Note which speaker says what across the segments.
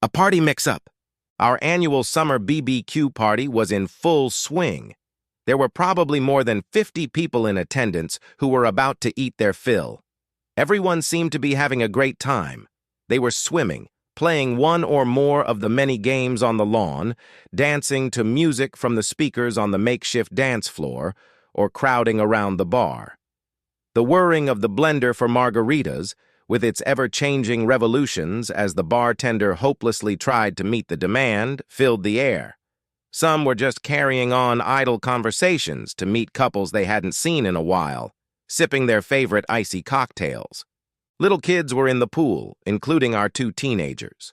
Speaker 1: A party mix-up. Our annual summer BBQ party was in full swing. There were probably more than 50 people in attendance who were about to eat their fill. Everyone seemed to be having a great time. They were swimming, playing one or more of the many games on the lawn, dancing to music from the speakers on the makeshift dance floor, or crowding around the bar. The whirring of the blender for margaritas, with its ever-changing revolutions as the bartender hopelessly tried to meet the demand, filled the air. Some were just carrying on idle conversations to meet couples they hadn't seen in a while, sipping their favorite icy cocktails. Little kids were in the pool, including our 2 teenagers.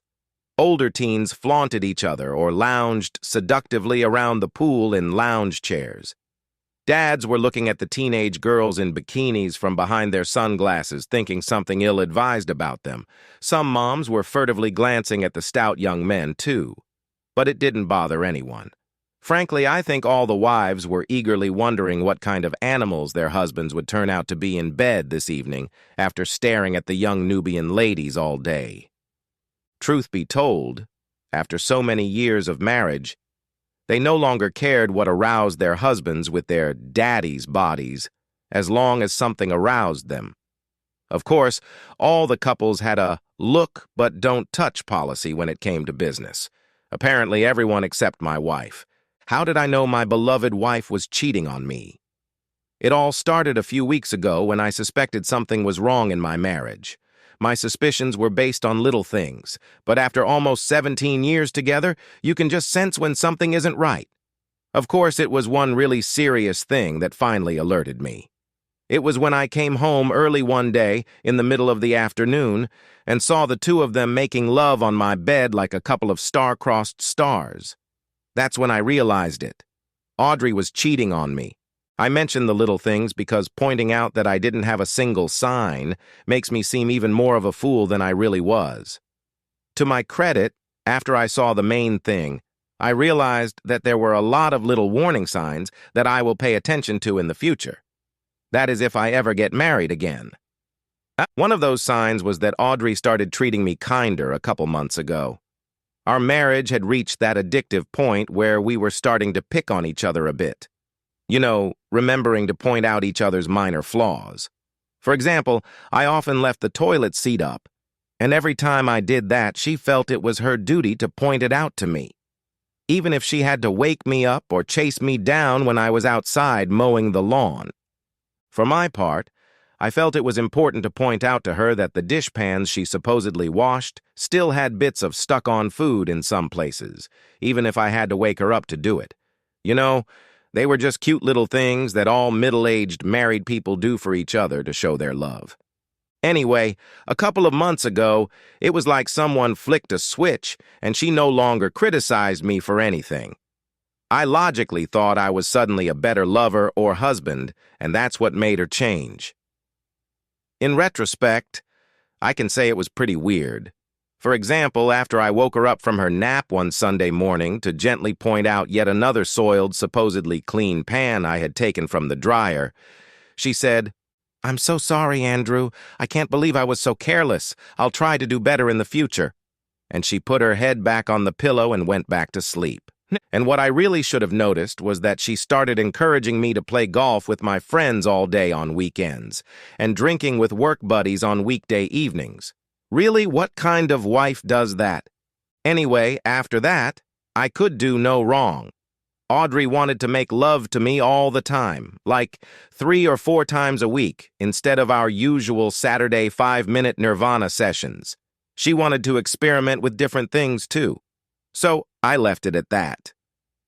Speaker 1: Older teens flaunted each other or lounged seductively around the pool in lounge chairs. Dads were looking at the teenage girls in bikinis from behind their sunglasses, thinking something ill-advised about them. Some moms were furtively glancing at the stout young men, too. But it didn't bother anyone. Frankly, I think all the wives were eagerly wondering what kind of animals their husbands would turn out to be in bed this evening after staring at the young Nubian ladies all day. Truth be told, after so many years of marriage, they no longer cared what aroused their husbands with their daddies' bodies, as long as something aroused them. Of course, all the couples had a look but don't touch policy when it came to business. Apparently everyone except my wife. How did I know my beloved wife was cheating on me? It all started a few weeks ago when I suspected something was wrong in my marriage. My suspicions were based on little things, but after almost 17 years together, you can just sense when something isn't right. Of course, it was one really serious thing that finally alerted me. It was when I came home early one day, in the middle of the afternoon, and saw the 2 of them making love on my bed like a couple of star-crossed stars. That's when I realized it. Audrey was cheating on me. I mention the little things because pointing out that I didn't have a single sign makes me seem even more of a fool than I really was. To my credit, after I saw the main thing, I realized that there were a lot of little warning signs that I will pay attention to in the future. That is if I ever get married again. One of those signs was that Audrey started treating me kinder a couple months ago. Our marriage had reached that addictive point where we were starting to pick on each other a bit. You know, remembering to point out each other's minor flaws. For example, I often left the toilet seat up, and every time I did that, she felt it was her duty to point it out to me. Even if she had to wake me up or chase me down when I was outside mowing the lawn. For my part, I felt it was important to point out to her that the dishpans she supposedly washed still had bits of stuck-on food in some places, even if I had to wake her up to do it. You know, they were just cute little things that all middle-aged married people do for each other to show their love. Anyway, a couple of months ago, it was like someone flicked a switch and she no longer criticized me for anything. I logically thought I was suddenly a better lover or husband, and that's what made her change. In retrospect, I can say it was pretty weird. For example, after I woke her up from her nap one Sunday morning to gently point out yet another soiled, supposedly clean pan I had taken from the dryer, she said, "I'm so sorry, Andrew. I can't believe I was so careless. I'll try to do better in the future." And she put her head back on the pillow and went back to sleep. And what I really should have noticed was that she started encouraging me to play golf with my friends all day on weekends, and drinking with work buddies on weekday evenings. Really, what kind of wife does that? Anyway, after that, I could do no wrong. Audrey wanted to make love to me all the time, like 3 or 4 times a week, instead of our usual Saturday 5-minute Nirvana sessions. She wanted to experiment with different things, too. So I left it at that.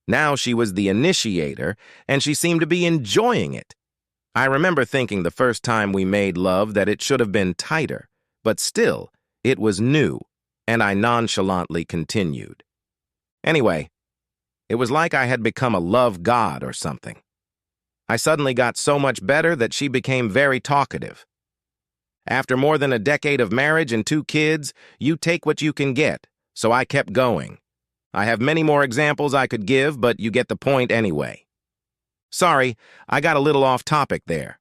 Speaker 1: Now she was the initiator, and she seemed to be enjoying it. I remember thinking the first time we made love that it should have been tighter, but still, it was new, and I nonchalantly continued. Anyway, it was like I had become a love god or something. I suddenly got so much better that she became very talkative. After more than a decade of marriage and 2 kids, you take what you can get, so I kept going. I have many more examples I could give, but you get the point anyway. Sorry, I got a little off topic there.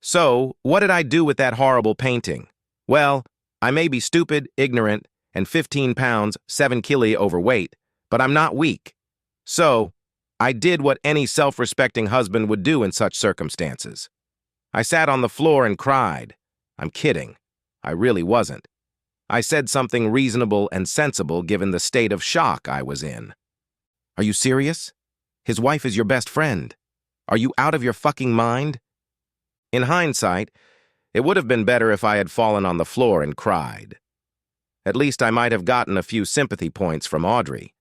Speaker 1: So, what did I do with that horrible painting? Well, I may be stupid, ignorant, and 15 pounds, 7 kilo overweight, but I'm not weak. So, I did what any self-respecting husband would do in such circumstances. I sat on the floor and cried. I'm kidding. I really wasn't. I said something reasonable and sensible given the state of shock I was in. Are you serious? His wife is your best friend. Are you out of your fucking mind? In hindsight, it would have been better if I had fallen on the floor and cried. At least I might have gotten a few sympathy points from Audrey.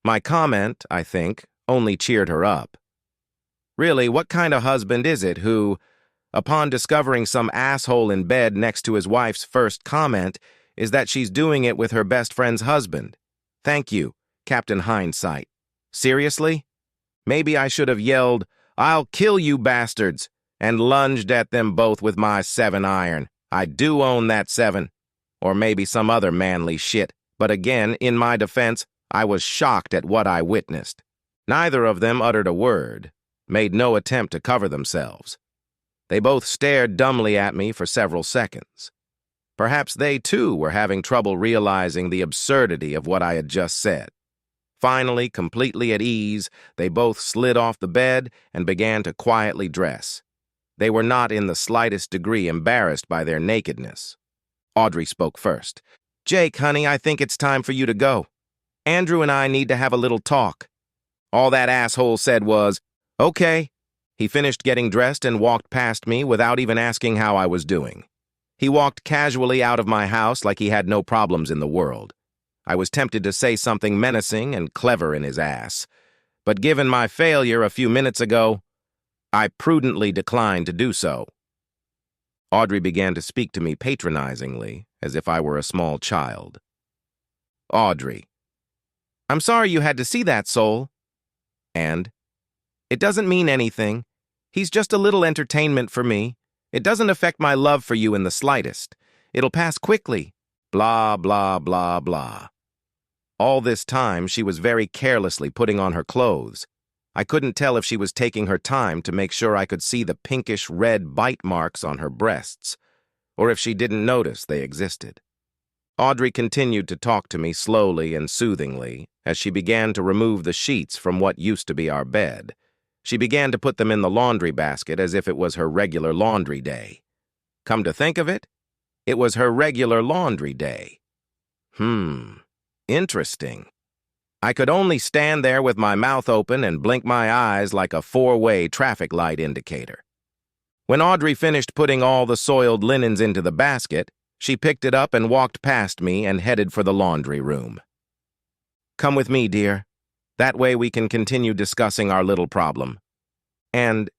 Speaker 1: My comment, I think, only cheered her up. Really, what kind of husband is it who, upon discovering some asshole in bed next to his wife's first comment, is that she's doing it with her best friend's husband? Thank you, Captain Hindsight. Seriously? Maybe I should have yelled, "I'll kill you bastards," and lunged at them both with my 7-iron. I do own that 7. Or maybe some other manly shit. But again, in my defense, I was shocked at what I witnessed. Neither of them uttered a word, made no attempt to cover themselves. They both stared dumbly at me for several seconds. Perhaps they, too, were having trouble realizing the absurdity of what I had just said. Finally, completely at ease, they both slid off the bed and began to quietly dress. They were not in the slightest degree embarrassed by their nakedness. Audrey spoke first. "Jake, honey, I think it's time for you to go. Andrew and I need to have a little talk." All that asshole said was, "Okay." He finished getting dressed and walked past me without even asking how I was doing. He walked casually out of my house like he had no problems in the world. I was tempted to say something menacing and clever in his ass, but given my failure a few minutes ago, I prudently declined to do so. Audrey began to speak to me patronizingly, as if I were a small child. "Audrey, I'm sorry you had to see that, soul." And, "It doesn't mean anything. He's just a little entertainment for me. It doesn't affect my love for you in the slightest. It'll pass quickly. Blah, blah, blah, blah." All this time, she was very carelessly putting on her clothes. I couldn't tell if she was taking her time to make sure I could see the pinkish-red bite marks on her breasts, or if she didn't notice they existed. Audrey continued to talk to me slowly and soothingly as she began to remove the sheets from what used to be our bed. She began to put them in the laundry basket as if it was her regular laundry day. Come to think of it, it was her regular laundry day. Interesting. I could only stand there with my mouth open and blink my eyes like a 4-way traffic light indicator. When Audrey finished putting all the soiled linens into the basket, she picked it up and walked past me and headed for the laundry room. "Come with me, dear. That way we can continue discussing our little problem." And,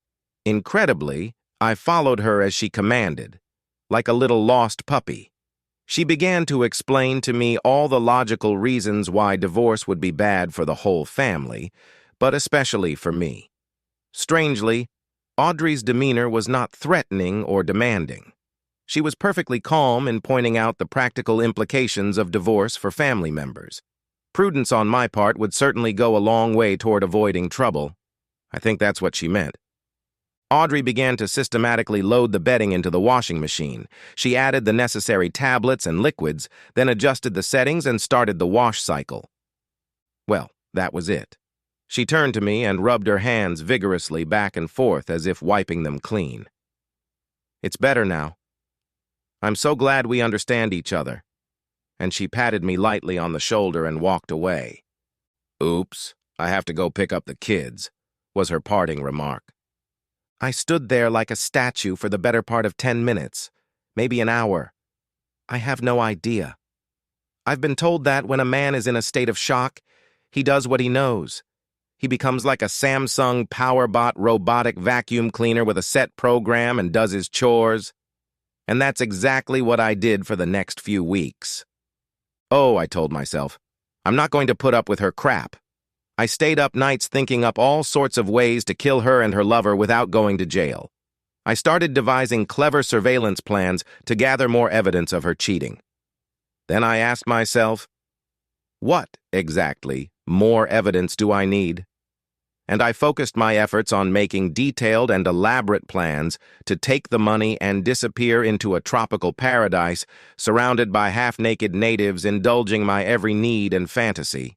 Speaker 1: incredibly, I followed her as she commanded, like a little lost puppy. She began to explain to me all the logical reasons why divorce would be bad for the whole family, but especially for me. Strangely, Audrey's demeanor was not threatening or demanding. She was perfectly calm in pointing out the practical implications of divorce for family members. Prudence on my part would certainly go a long way toward avoiding trouble. I think that's what she meant. Audrey began to systematically load the bedding into the washing machine. She added the necessary tablets and liquids, then adjusted the settings and started the wash cycle. Well, that was it. She turned to me and rubbed her hands vigorously back and forth as if wiping them clean. "It's better now. I'm so glad we understand each other." And she patted me lightly on the shoulder and walked away. "Oops, I have to go pick up the kids," was her parting remark. I stood there like a statue for the better part of 10 minutes, maybe an hour. I have no idea. I've been told that when a man is in a state of shock, he does what he knows. He becomes like a Samsung PowerBot robotic vacuum cleaner with a set program and does his chores. And that's exactly what I did for the next few weeks. Oh, I told myself, I'm not going to put up with her crap. I stayed up nights thinking up all sorts of ways to kill her and her lover without going to jail. I started devising clever surveillance plans to gather more evidence of her cheating. Then I asked myself, what exactly more evidence do I need? and I focused my efforts on making detailed and elaborate plans to take the money and disappear into a tropical paradise surrounded by half-naked natives indulging my every need and fantasy.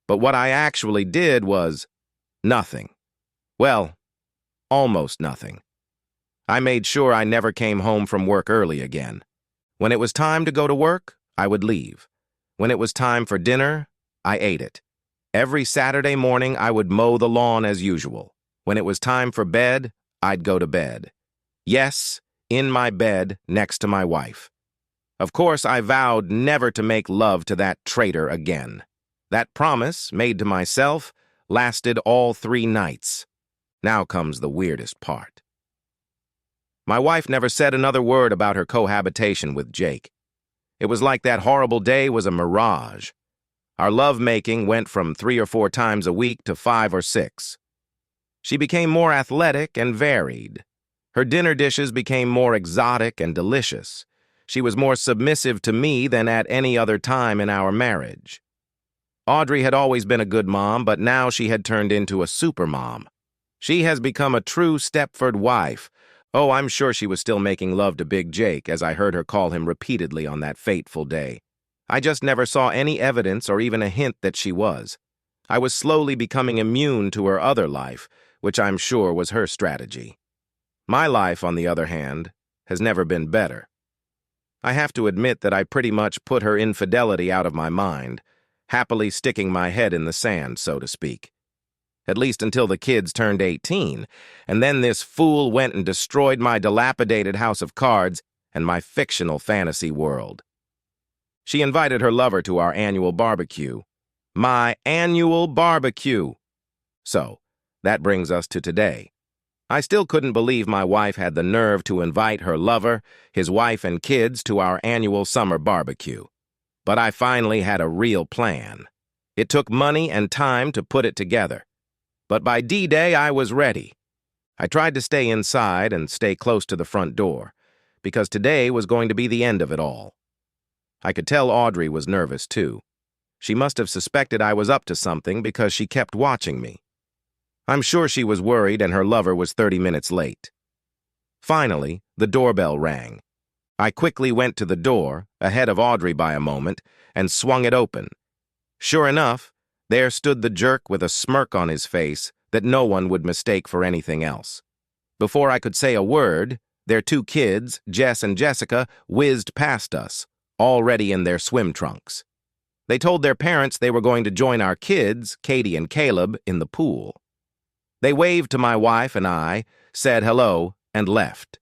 Speaker 1: But what I actually did was nothing. Well, almost nothing. I made sure I never came home from work early again. When it was time to go to work, I would leave. When it was time for dinner, I ate it. Every Saturday morning, I would mow the lawn as usual. When it was time for bed, I'd go to bed. Yes, in my bed next to my wife. Of course, I vowed never to make love to that traitor again. That promise, made to myself, lasted all 3 nights. Now comes the weirdest part. My wife never said another word about her cohabitation with Jake. It was like that horrible day was a mirage. Our lovemaking went from 3 or 4 times a week to 5 or 6. She became more athletic and varied. Her dinner dishes became more exotic and delicious. She was more submissive to me than at any other time in our marriage. Audrey had always been a good mom, but now she had turned into a super mom. She has become a true Stepford wife. Oh, I'm sure she was still making love to Big Jake, as I heard her call him repeatedly on that fateful day. I just never saw any evidence or even a hint that she was. I was slowly becoming immune to her other life, which I'm sure was her strategy. My life, on the other hand, has never been better. I have to admit that I pretty much put her infidelity out of my mind, happily sticking my head in the sand, so to speak. At least until the kids turned 18, and then this fool went and destroyed my dilapidated house of cards and my fictional fantasy world. She invited her lover to our annual barbecue. My annual barbecue! So, that brings us to today. I still couldn't believe my wife had the nerve to invite her lover, his wife and kids to our annual summer barbecue. But I finally had a real plan. It took money and time to put it together. But by D-Day, I was ready. I tried to stay inside and stay close to the front door, because today was going to be the end of it all. I could tell Audrey was nervous, too. She must have suspected I was up to something because she kept watching me. I'm sure she was worried and her lover was 30 minutes late. Finally, the doorbell rang. I quickly went to the door, ahead of Audrey by a moment, and swung it open. Sure enough, there stood the jerk with a smirk on his face that no one would mistake for anything else. Before I could say a word, their 2 kids, Jess and Jessica, whizzed past us, already in their swim trunks. They told their parents they were going to join our kids, Katie and Caleb, in the pool. They waved to my wife and I, said hello, and left.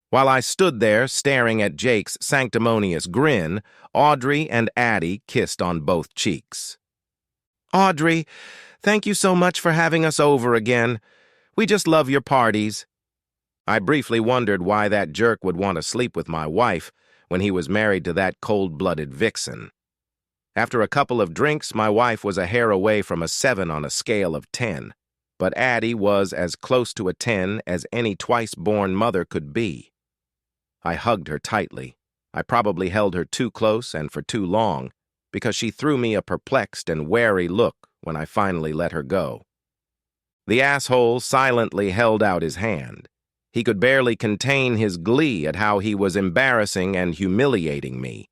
Speaker 1: While I stood there staring at Jake's sanctimonious grin, Audrey and Addie kissed on both cheeks. Audrey, thank you so much for having us over again. We just love your parties. I briefly wondered why that jerk would want to sleep with my wife when he was married to that cold-blooded vixen. After a couple of drinks, my wife was a hair away from a 7 on a scale of 10, but Addie was as close to a 10 as any twice-born mother could be. I hugged her tightly. I probably held her too close and for too long, because she threw me a perplexed and wary look when I finally let her go. The asshole silently held out his hand. He could barely contain his glee at how he was embarrassing and humiliating me.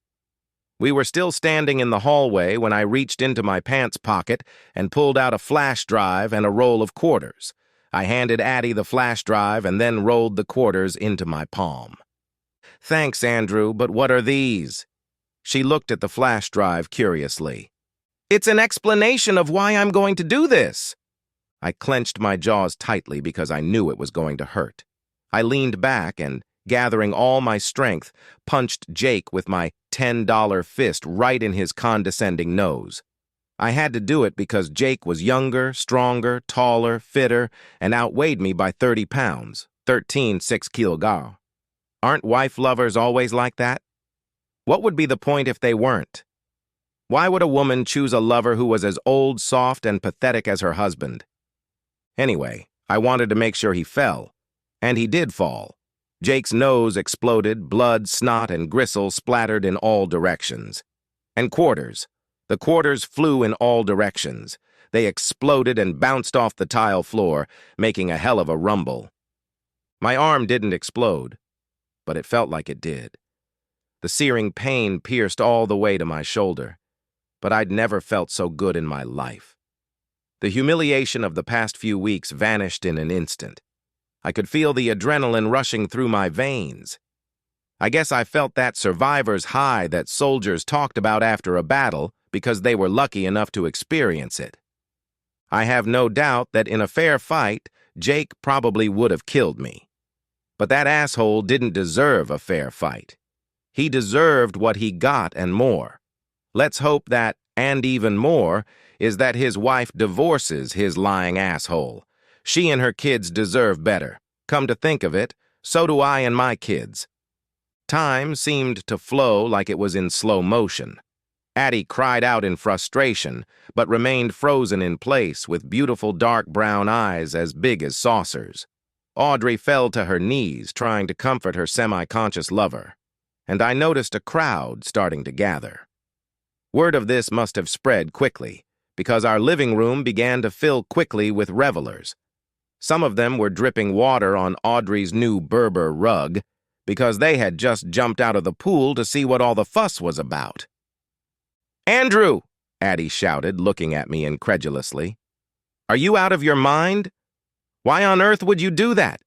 Speaker 1: We were still standing in the hallway when I reached into my pants pocket and pulled out a flash drive and a roll of quarters. I handed Addie the flash drive and then rolled the quarters into my palm. Thanks, Andrew, but what are these? She looked at the flash drive curiously. It's an explanation of why I'm going to do this. I clenched my jaws tightly because I knew it was going to hurt. I leaned back and, gathering all my strength, punched Jake with my $10 fist right in his condescending nose. I had to do it because Jake was younger, stronger, taller, fitter, and outweighed me by 30 pounds, 6 kilograms. Aren't wife lovers always like that? What would be the point if they weren't? Why would a woman choose a lover who was as old, soft, and pathetic as her husband? Anyway, I wanted to make sure he fell. And he did fall. Jake's nose exploded, blood, snot, and gristle splattered in all directions. And quarters. The quarters flew in all directions. They exploded and bounced off the tile floor, making a hell of a rumble. My arm didn't explode, but it felt like it did. The searing pain pierced all the way to my shoulder, but I'd never felt so good in my life. The humiliation of the past few weeks vanished in an instant. I could feel the adrenaline rushing through my veins. I guess I felt that survivor's high that soldiers talked about after a battle because they were lucky enough to experience it. I have no doubt that in a fair fight, Jake probably would have killed me. But that asshole didn't deserve a fair fight. He deserved what he got and more. Let's hope that, and even more, is that his wife divorces his lying asshole. She and her kids deserve better. Come to think of it, so do I and my kids. Time seemed to flow like it was in slow motion. Addie cried out in frustration, but remained frozen in place with beautiful dark brown eyes as big as saucers. Audrey fell to her knees, trying to comfort her semi-conscious lover, and I noticed a crowd starting to gather. Word of this must have spread quickly, because our living room began to fill quickly with revelers. Some of them were dripping water on Audrey's new Berber rug, because they had just jumped out of the pool to see what all the fuss was about. "Andrew!" Addie shouted, looking at me incredulously. "Are you out of your mind? Why on earth would you do that?"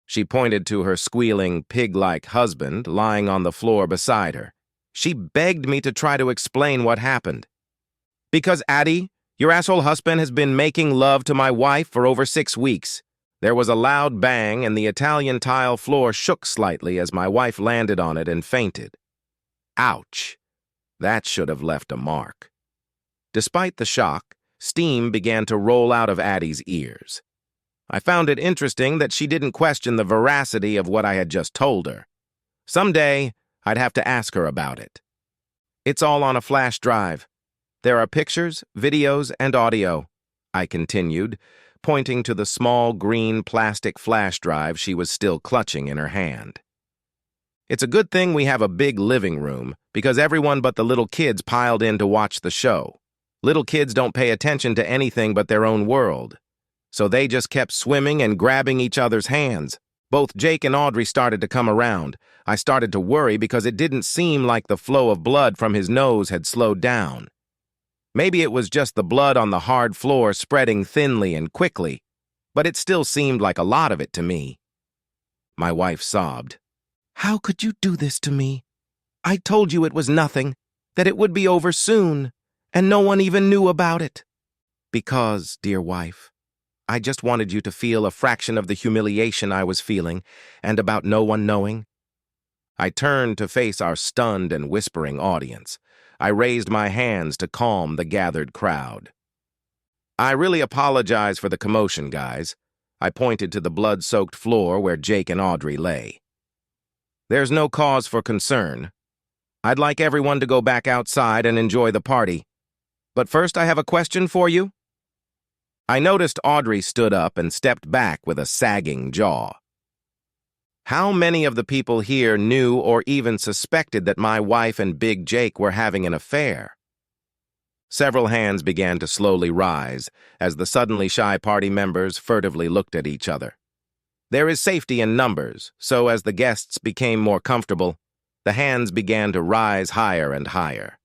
Speaker 1: She pointed to her squealing, pig-like husband lying on the floor beside her. She begged me to try to explain what happened. "Because, Addie, your asshole husband has been making love to my wife for over 6 weeks. There was a loud bang, and the Italian tile floor shook slightly as my wife landed on it and fainted. Ouch! That should have left a mark. Despite the shock, steam began to roll out of Addie's ears. I found it interesting that she didn't question the veracity of what I had just told her. Someday, I'd have to ask her about it. "It's all on a flash drive. There are pictures, videos, and audio," I continued, pointing to the small green plastic flash drive she was still clutching in her hand. "It's a good thing we have a big living room, because everyone but the little kids piled in to watch the show. Little kids don't pay attention to anything but their own world. So they just kept swimming and grabbing each other's hands. Both Jake and Audrey started to come around. I started to worry because it didn't seem like the flow of blood from his nose had slowed down. Maybe it was just the blood on the hard floor spreading thinly and quickly, but it still seemed like a lot of it to me." My wife sobbed. "How could you do this to me? I told you it was nothing, that it would be over soon, and no one even knew about it." "Because, dear wife, I just wanted you to feel a fraction of the humiliation I was feeling, and about no one knowing." I turned to face our stunned and whispering audience. I raised my hands to calm the gathered crowd. "I really apologize for the commotion, guys." I pointed to the blood-soaked floor where Jake and Audrey lay. "There's no cause for concern. I'd like everyone to go back outside and enjoy the party. But first, I have a question for you." I noticed Audrey stood up and stepped back with a sagging jaw. "How many of the people here knew or even suspected that my wife and Big Jake were having an affair?" Several hands began to slowly rise as the suddenly shy party members furtively looked at each other. There is safety in numbers, so as the guests became more comfortable, the hands began to rise higher and higher.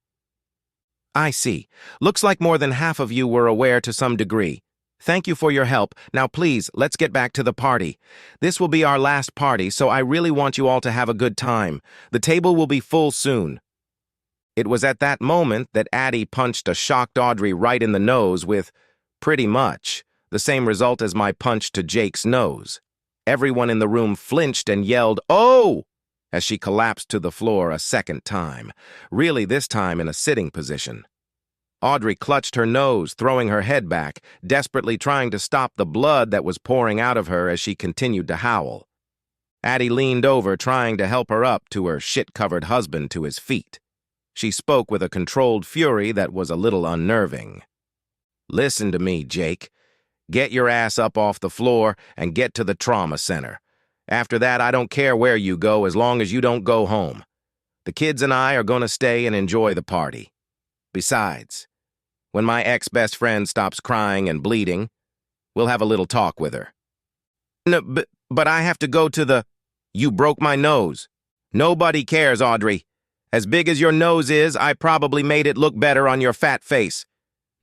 Speaker 1: "I see. Looks like more than half of you were aware to some degree. Thank you for your help. Now please, let's get back to the party. This will be our last party, so I really want you all to have a good time. The table will be full soon." It was at that moment that Addie punched a shocked Audrey right in the nose with, pretty much, the same result as my punch to Jake's nose. Everyone in the room flinched and yelled, "Oh!" as she collapsed to the floor a second time, really this time in a sitting position. Audrey clutched her nose, throwing her head back, desperately trying to stop the blood that was pouring out of her as she continued to howl. Addie leaned over, trying to help her up to her shit-covered husband to his feet. She spoke with a controlled fury that was a little unnerving. "Listen to me, Jake. Get your ass up off the floor and get to the trauma center. After that, I don't care where you go as long as you don't go home. The kids and I are going to stay and enjoy the party. Besides, When my ex-best friend stops crying and bleeding, we'll have a little talk with her. No, but I have to go to the... You broke my nose. Nobody cares, Audrey. As big as your nose is, I probably made it look better on your fat face.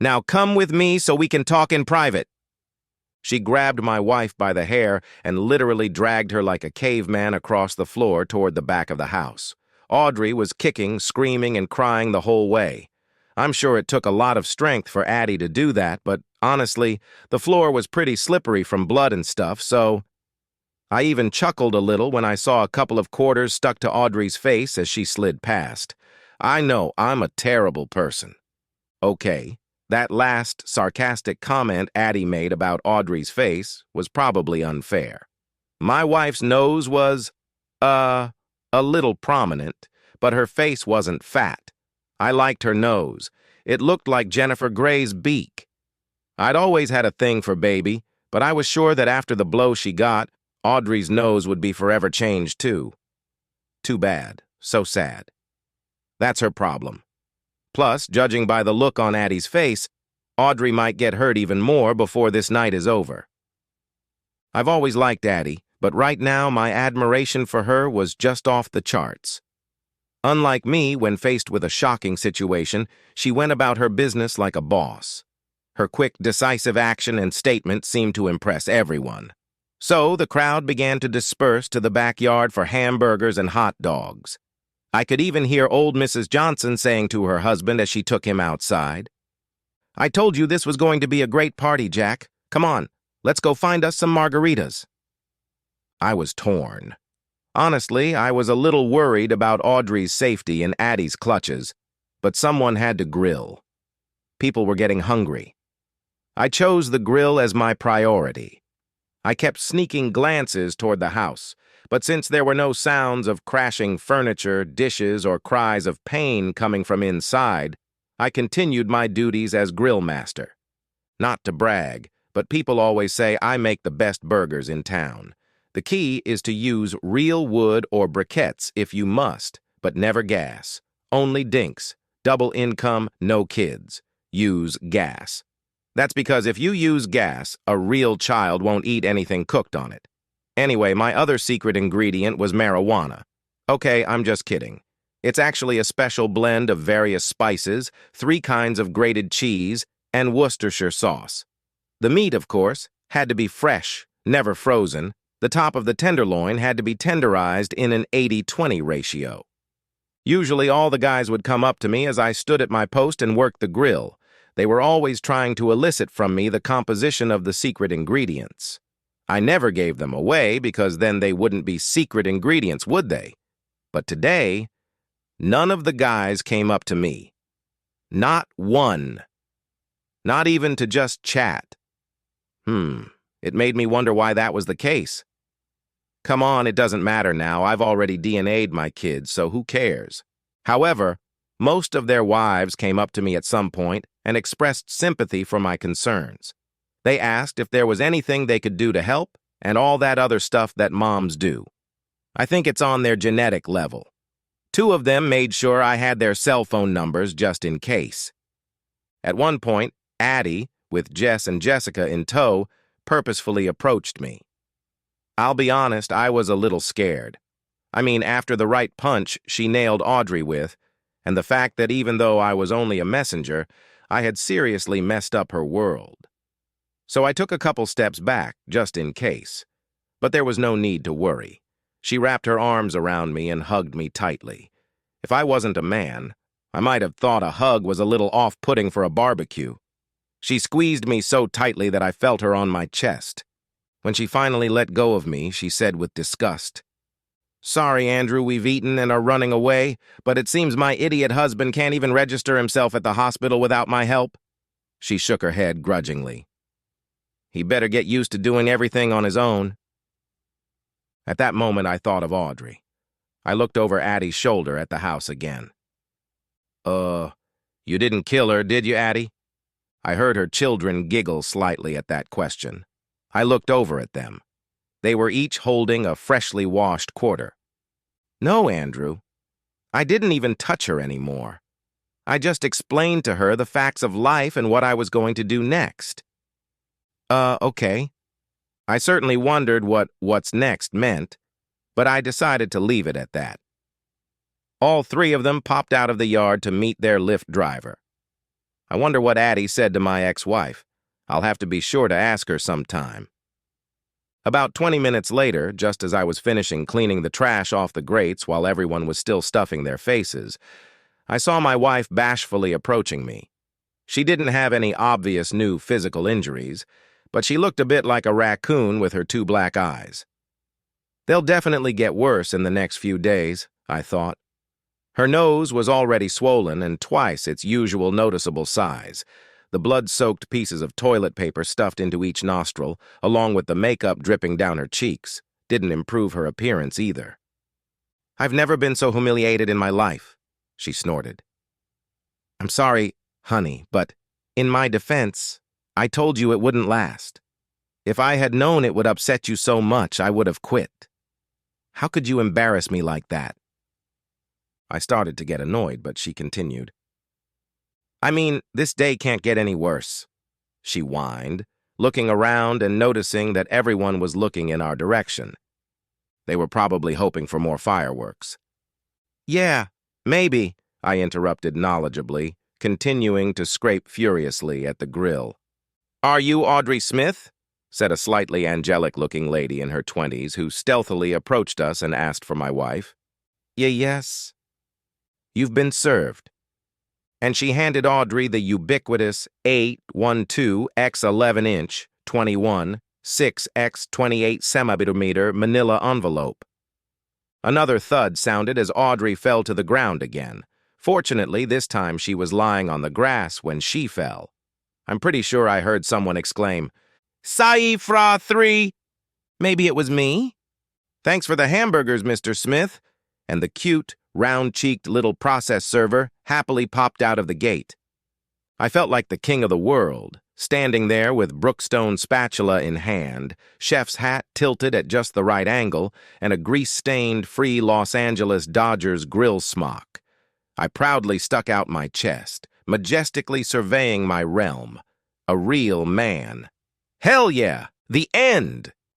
Speaker 1: Now come with me so we can talk in private. She grabbed my wife by the hair and literally dragged her like a caveman across the floor toward the back of the house. Audrey was kicking, screaming, and crying the whole way. I'm sure it took a lot of strength for Addie to do that, but honestly, the floor was pretty slippery from blood and stuff, so... I even chuckled a little when I saw a couple of quarters stuck to Audrey's face as she slid past. I know I'm a terrible person. Okay, that last sarcastic comment Addie made about Audrey's face was probably unfair. My wife's nose was, a little prominent, but her face wasn't fat. I liked her nose. It looked like Jennifer Grey's beak. I'd always had a thing for Baby, but I was sure that after the blow she got, Audrey's nose would be forever changed too. Too bad. So sad. That's her problem. Plus, judging by the look on Addie's face, Audrey might get hurt even more before this night is over. I've always liked Addie, but right now my admiration for her was just off the charts. Unlike me, when faced with a shocking situation, she went about her business like a boss. Her quick, decisive action and statement seemed to impress everyone. So the crowd began to disperse to the backyard for hamburgers and hot dogs. I could even hear old Mrs. Johnson saying to her husband as she took him outside, "I told you this was going to be a great party, Jack. Come on, let's go find us some margaritas." I was torn. Honestly, I was a little worried about Audrey's safety in Addie's clutches, but someone had to grill. People were getting hungry. I chose the grill as my priority. I kept sneaking glances toward the house, but since there were no sounds of crashing furniture, dishes, or cries of pain coming from inside, I continued my duties as grill master. Not to brag, but people always say I make the best burgers in town. The key is to use real wood or briquettes if you must, but never gas. Only dinks. Double income, no kids. Use gas. That's because if you use gas, a real child won't eat anything cooked on it. Anyway, my other secret ingredient was marijuana. Okay, I'm just kidding. It's actually a special blend of various spices, 3 kinds of grated cheese, and Worcestershire sauce. The meat, of course, had to be fresh, never frozen. The top of the tenderloin had to be tenderized in an 80-20 ratio. Usually all the guys would come up to me as I stood at my post and worked the grill. They were always trying to elicit from me the composition of the secret ingredients. I never gave them away because then they wouldn't be secret ingredients, would they? But today, none of the guys came up to me. Not one. Not even to just chat. It made me wonder why that was the case. Come on, it doesn't matter now. I've already DNA'd my kids, so who cares? However, most of their wives came up to me at some point and expressed sympathy for my concerns. They asked if there was anything they could do to help and all that other stuff that moms do. I think it's on their genetic level. 2 of them made sure I had their cell phone numbers just in case. At one point, Addie, with Jess and Jessica in tow, purposefully approached me. I'll be honest, I was a little scared. I mean, after the right punch she nailed Audrey with, and the fact that even though I was only a messenger, I had seriously messed up her world. So I took a couple steps back, just in case. But there was no need to worry. She wrapped her arms around me and hugged me tightly. If I wasn't a man, I might have thought a hug was a little off-putting for a barbecue. She squeezed me so tightly that I felt her on my chest. When she finally let go of me, she said with disgust, "Sorry, Andrew, we've eaten and are running away, but it seems my idiot husband can't even register himself at the hospital without my help." She shook her head grudgingly. "He better get used to doing everything on his own." At that moment, I thought of Audrey. I looked over Addie's shoulder at the house again. You didn't kill her, did you, Addie?" I heard her children giggle slightly at that question. I looked over at them. They were each holding a freshly washed quarter. "No, Andrew. I didn't even touch her anymore." I just explained to her the facts of life and what I was going to do next. Okay. I certainly wondered what "what's next" meant, but I decided to leave it at that. All three of them popped out of the yard to meet their Lyft driver. I wonder what Addie said to my ex-wife. I'll have to be sure to ask her sometime. About 20 minutes later, just as I was finishing cleaning the trash off the grates while everyone was still stuffing their faces, I saw my wife bashfully approaching me. She didn't have any obvious new physical injuries, but she looked a bit like a raccoon with her two black eyes. They'll definitely get worse in the next few days, I thought. Her nose was already swollen and twice its usual noticeable size. The blood-soaked pieces of toilet paper stuffed into each nostril, along with the makeup dripping down her cheeks, didn't improve her appearance either. "I've never been so humiliated in my life," she snorted. "I'm sorry, honey, but in my defense, I told you it wouldn't last. If I had known it would upset you so much, I would have quit. How could you embarrass me like that?" I started to get annoyed, but she continued. "I mean, this day can't get any worse," she whined, looking around and noticing that everyone was looking in our direction. They were probably hoping for more fireworks. "Yeah, maybe," I interrupted knowledgeably, continuing to scrape furiously at the grill. "Are you Audrey Smith?" said a slightly angelic-looking lady in her 20s who stealthily approached us and asked for my wife. Yes. You've been served." And she handed Audrey the ubiquitous 812x11-inch 21 6x28 centimeter manila envelope. Another thud sounded as Audrey fell to the ground again. Fortunately, this time she was lying on the grass when she fell. I'm pretty sure I heard someone exclaim, "Saifra 3! Maybe it was me? Thanks for the hamburgers, Mr. Smith." And the cute, round-cheeked little process server happily popped out of the gate. I felt like the king of the world, standing there with Brookstone spatula in hand, chef's hat tilted at just the right angle, and a grease-stained free Los Angeles Dodgers grill smock. I proudly stuck out my chest, majestically surveying my realm. A real man. Hell yeah! The end!